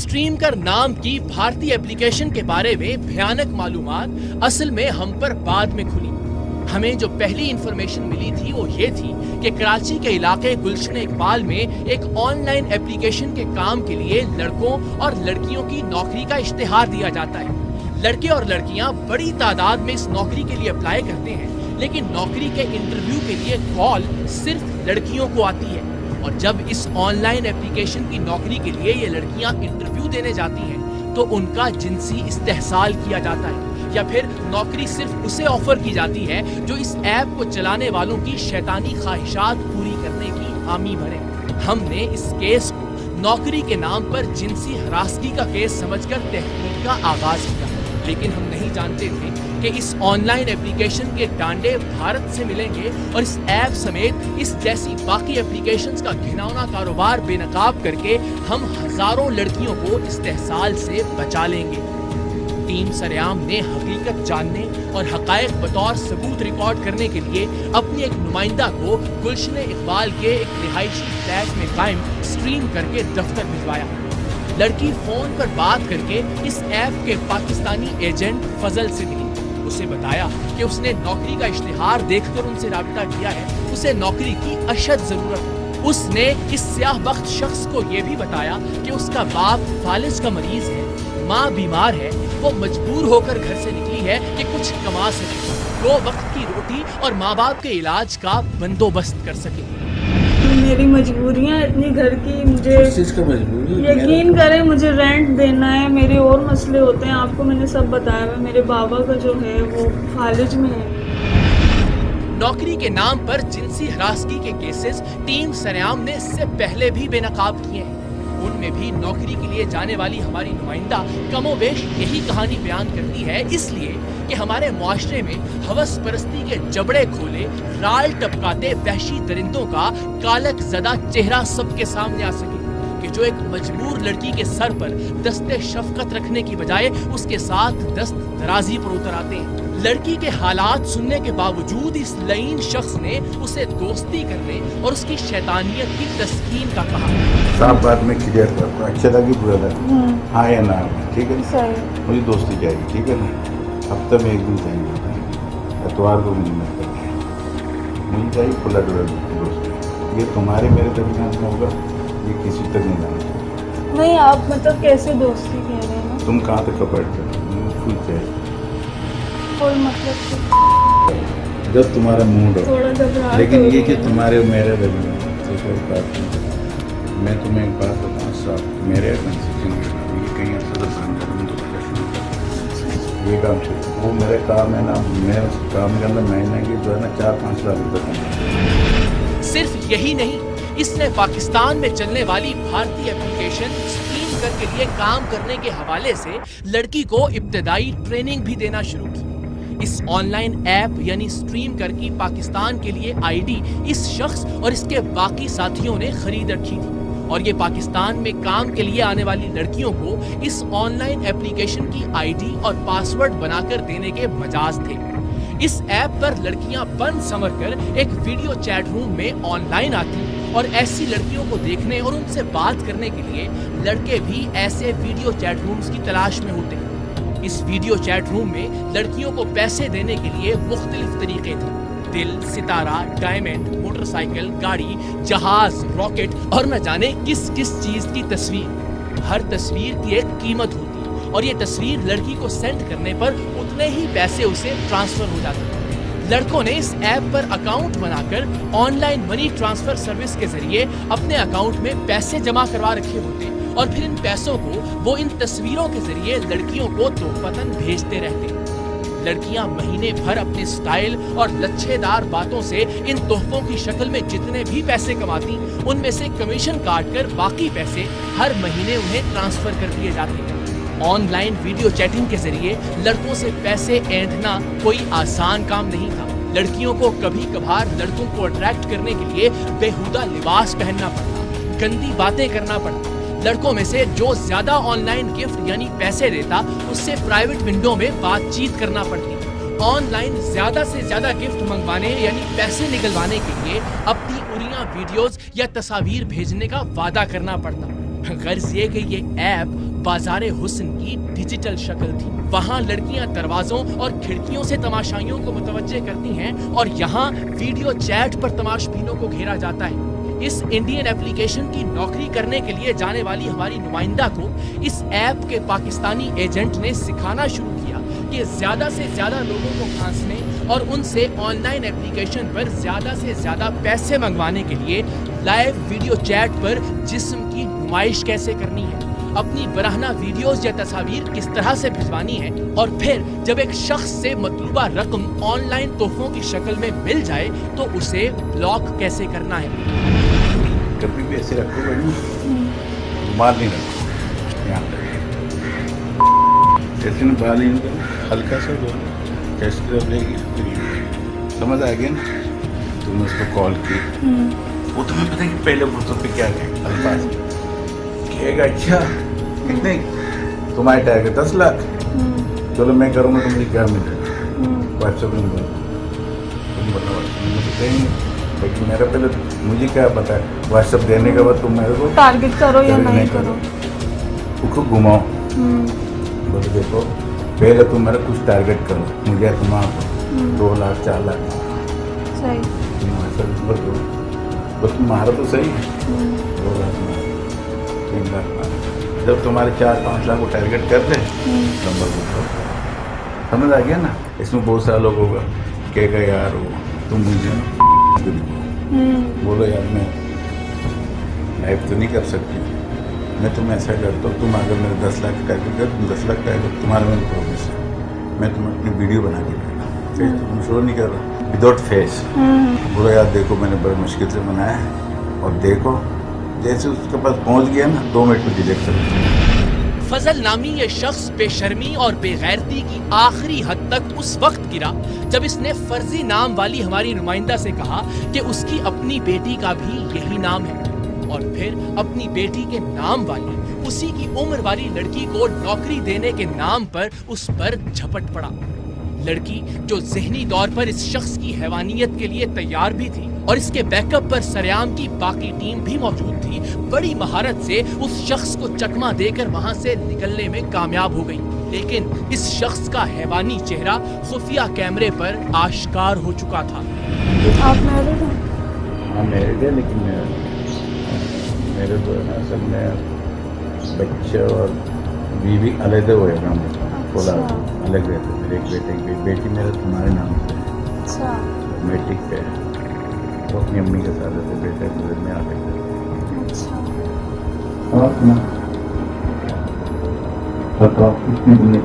Stream कर नाम की भारतीय एप्लीकेशन के बारे में भयानक मालूमात असल में हम पर बाद में खुली। हमें जो पहली इंफॉर्मेशन मिली थी वो ये थी कि कराची के इलाके गुलशन इकबाल में एक ऑनलाइन एप्लीकेशन के काम के लिए लड़कों और लड़कियों की नौकरी का इश्तिहार दिया जाता है। लड़के और लड़कियां बड़ी तादाद में इस नौकरी के लिए अप्लाई करते हैं, लेकिन नौकरी के इंटरव्यू के लिए कॉल सिर्फ लड़कियों को आती है। और जब इस ऑनलाइन एप्लीकेशन की नौकरी के लिए ये लड़कियां इंटरव्यू देने जाती हैं तो उनका जिनसी इस्तेहसाल किया जाता है, या फिर नौकरी सिर्फ उसे ऑफर की जाती है जो इस ऐप को चलाने वालों की शैतानी ख्वाहिशात पूरी करने की हामी भरे। हमने इस केस को नौकरी के नाम पर जिनसी हरासगी का केस समझकर तहकीक का आगाज किया, लेकिन हम नहीं जानते थे कि इस ऑनलाइन एप्लीकेशन के डांडे भारत से मिलेंगे और इस ऐप समेत इस जैसी बाकी एप्लीकेशंस का घिनौना कारोबार बेनकाब करके हम हजारों लड़कियों को इस्तेहसाल से बचा लेंगे। टीम सरेआम ने हकीकत जानने और हकायक बतौर सबूत रिकॉर्ड करने के लिए अपनी एक नुमाइंदा को गुलशन इकबाल के एक रिहायशी फ्लैट में कायम स्ट्रीम करके दफ्तर भिजवाया। लड़की फोन पर बात करके इस ऐप के पाकिस्तानी एजेंट फजल से मिली। उसे बताया कि उसने नौकरी का इश्तिहार देखकर उनसे राबिता किया है, उसे नौकरी की अशद जरूरत है। उसने इस स्याहबख्त शख्स को यह भी बताया कि उसका बाप फालिज का मरीज है, माँ बीमार है, वो मजबूर होकर घर से निकली है कि कुछ कमा सके, 2 वक्त की रोटी और माँ बाप के इलाज का बंदोबस्त कर सके। मेरी मजबूरियाँ इतनी घर की, मुझे यकीन करें मुझे रेंट देना है, मेरे और मसले होते हैं। आपको मैंने सब बताया है। मेरे बाबा का जो है वो फालिज में है। नौकरी के नाम पर जिनसी हरासगी के केसेस टीम सरेआम ने इससे पहले भी बेनकाब किए हैं। उनमें भी नौकरी के लिए जाने वाली हमारी नुमाइंदा कमोबेश यही कहानी बयान करती है, इसलिए कि हमारे मुआशरे में हवस परस्ती के जबड़े खोले राल टपकाते वहशी दरिंदों का कालक ज़दा चेहरा सबके सामने आ सके कि जो एक मजबूर लड़की के सर पर दस्ते शफकत रखने की बजाय उसके साथ दस्त दराजी पर उतर आते हैं। लड़की के हालात सुनने के बावजूद इस लईन शख्स ने उसे दोस्ती करने और उसकी शैतानियत की तस्कीन का कहा। साफ बात में क्लियर करता हूँ, अच्छा लगे बुरा लगे, हाँ या ना, ठीक है ना, मुझे दोस्ती चाहिए, ठीक है ना। हफ्ते में 1 दिन चाहिए, एतवार को मुझे मत करिए, मुझे चाहिए खुला डुला दोस्ती। ये तुम्हारे मेरे दरमियान में होगा, ये किसी तक नहीं जाना चाहिए। नहीं, आप मतलब कैसे दोस्ती कह रहे हैं? तुम कहाँ तक बैठते हो, मुझे खुद चाहिए, कोई मतलब जब तुम्हारा मूड हो। थोड़ा घबराहट, लेकिन ये कि तुम्हारे और मेरे दरमियान कोई बात नहीं। मैं तुम्हें एक बात बताऊँ साहब, मेरे कंसेशन ये कहीं ऐसा बन जाए तो ये काम चाहिए, वो मेरे काम है ना, मैं उस काम के अंदर महीने की जो है ना 4-5 लाख रुपये कमाऊँ। सिर्फ यही नहीं, इसने पाकिस्तान में चलने वाली भारतीय एप्लीकेशन स्ट्रीम कर के लिए काम करने के हवाले से लड़की को इब्तदाई ट्रेनिंग भी देना शुरू की। इस ऑनलाइन ऐप यानी स्ट्रीम कर की पाकिस्तान के लिए आईडी इस शख्स और इसके बाकी साथियों ने खरीद रखी थी, और ये पाकिस्तान में काम के लिए आने वाली लड़कियों को इस ऑनलाइन एप्लीकेशन की आईडी और पासवर्ड बनाकर देने के मजाज थे। इस ऐप पर लड़कियां बन समर कर एक वीडियो चैट रूम में ऑनलाइन आती और ऐसी लड़कियों को देखने और उनसे बात करने के लिए लड़के भी ऐसे वीडियो चैट रूम्स की तलाश में होते। इस वीडियो चैट रूम में लड़कियों को पैसे देने के लिए मुख्तलिफ तरीके थे। दिल, सितारा, डायमंड, मोटरसाइकिल, गाड़ी, जहाज, रॉकेट और न जाने किस किस चीज की तस्वीर। हर तस्वीर की एक कीमत होती और ये तस्वीर लड़की को सेंड करने पर उतने ही पैसे उसे ट्रांसफर हो जाते। लड़कों ने इस ऐप पर अकाउंट बनाकर ऑनलाइन मनी ट्रांसफर सर्विस के जरिए अपने अकाउंट में पैसे जमा करवा रखे होते और फिर इन पैसों को वो इन तस्वीरों के जरिए लड़कियों को तोहफतन भेजते रहते। लड़कियां महीने भर अपने स्टाइल और लच्छेदार बातों से इन तोहफों की शक्ल में जितने भी पैसे कमाती, उनमें से कमीशन काटकर बाकी पैसे हर महीने उन्हें ट्रांसफर कर दिए जाते। ऑनलाइन वीडियो चैटिंग के जरिए लड़कों से पैसे ऐंठना कोई आसान काम नहीं था। लड़कियों को कभी कभार लड़कों को अट्रैक्ट करने के लिए बेहुदा लिबास पहनना पड़ता, गंदी बातें करना पड़ता। लड़कों में से जो ज्यादा ऑनलाइन गिफ्ट यानी पैसे देता, उससे प्राइवेट विंडो में बातचीत करना पड़ती। ऑनलाइन ज्यादा से ज्यादा गिफ्ट मंगवाने यानी पैसे निकलवाने के लिए अपनी उड़ियां वीडियोस या तस्वीर भेजने का वादा करना पड़ता। गर्ज ये कि ये ऐप बाजार हुस्न की डिजिटल शक्ल थी। वहाँ लड़कियां दरवाजों और खिड़कियों से तमाशाइयों को मुतवज्जे करती हैं और यहाँ वीडियो चैट पर तमाशबीनों को घेरा जाता है। इस इंडियन एप्लीकेशन की नौकरी करने के लिए जाने वाली हमारी नुमाइंदा को इस ऐप के पाकिस्तानी एजेंट ने सिखाना शुरू किया कि ज्यादा से ज्यादा लोगों को फांसने और उनसे ऑनलाइन एप्लीकेशन पर ज्यादा से ज्यादा पैसे मंगवाने के लिए लाइव वीडियो चैट पर जिस्म की नुमाइश कैसे करनी है, अपनी बराहना वीडियोस या तस्वीर किस तरह से भिजवानी है, और फिर जब एक शख्स से मतलूबा रकम ऑनलाइन तोहफों की शक्ल में मिल जाए तो उसे ब्लॉक कैसे करना है। कभी भी ऐसे रखो बड़ी रुमाल नहीं रखो यहाँ पे, जैसे ना बाल इनका हल्का सा दो टेस्ट कर लेगी, समझ आ गया ना। तुमने उसको कॉल की, वो तुम्हें पता है कि पहले फुर्सत पे क्या कहे अल्फाज कहेगा, अच्छा कितने तुम्हारे टारगेट 10 लाख, चलो मैं करूँगा तो मुझे क्या मिलेगा, व्हाट्सएप नंबर तुम बताओ, मुझे कहेंगे। लेकिन मेरा पहले मुझे क्या पता है, व्हाट्सएप देने के बाद तुम मेरे को टारगेट करो या नहीं करो, उसको घुमाओ, बोलो देखो पहले तुम मेरा कुछ टारगेट करो, मुझे तुम्हारा 2 लाख 4 लाख सही, नंबर दो, बस तुम्हारा तो सही है 2 लाख 3 लाख, जब तुम्हारे 4-5 लाख को टारगेट कर दे नंबर को, समझ आ गया ना। इसमें बहुत सारे लोग होगा कहेगा यार वो तुम मुझे बोलो यार मैं लाइफ तो नहीं कर सकती, मैं तुम्हें ऐसा करता हूँ, तुम अगर मेरे 10 लाख टारगेट कर, तुम 10 लाख टारगेट तुम्हारा मेरे प्रॉमिस है, मैं तुम्हें अपनी वीडियो बना के देगा, फिर तुम शो नहीं कर रहा विदाउट फेस, बोलो यार देखो मैंने बड़ी मुश्किल से बनाया है, और देखो जैसे उसके पास पहुँच गया ना 2 मिनट में डिलीट कर। फजल नामी ये शख्स बेशर्मी और बेगैरती की आखिरी हद तक उस वक्त गिरा जब इसने फर्जी नाम वाली हमारी नुमाइंदा से कहा कि उसकी अपनी बेटी का भी यही नाम है, और फिर अपनी बेटी के नाम वाली उसी की उम्र वाली लड़की को नौकरी देने के नाम पर उस पर झपट पड़ा। लड़की जो ज़हनी तौर पर इस शख्स की हैवानियत के लिए तैयार भी थी और इसके बैकअप पर सरेआम की बाकी टीम भी मौजूद थी, बड़ी महारत से उस शख्स को चकमा देकर वहां से निकलने में कामयाब हो गई। लेकिन इस शख्स का हैवानी चेहरा खुफिया कैमरे पर आश्कार हो चुका था। आप मैरिड हैं? हाँ मैरिड है, लेकिन मेरे तो है ना सब में बच्चे और बीवी अलग हुए ना, बोला अलग रहते, मेरे एक बेटे की बेटी मेरे तुम्हारे नाम से, अच्छा मैट्रिक पे है, वो अपनी अम्मी के साथ रहते, बेटे घर में आ गए। अच्छा और कितने दिन में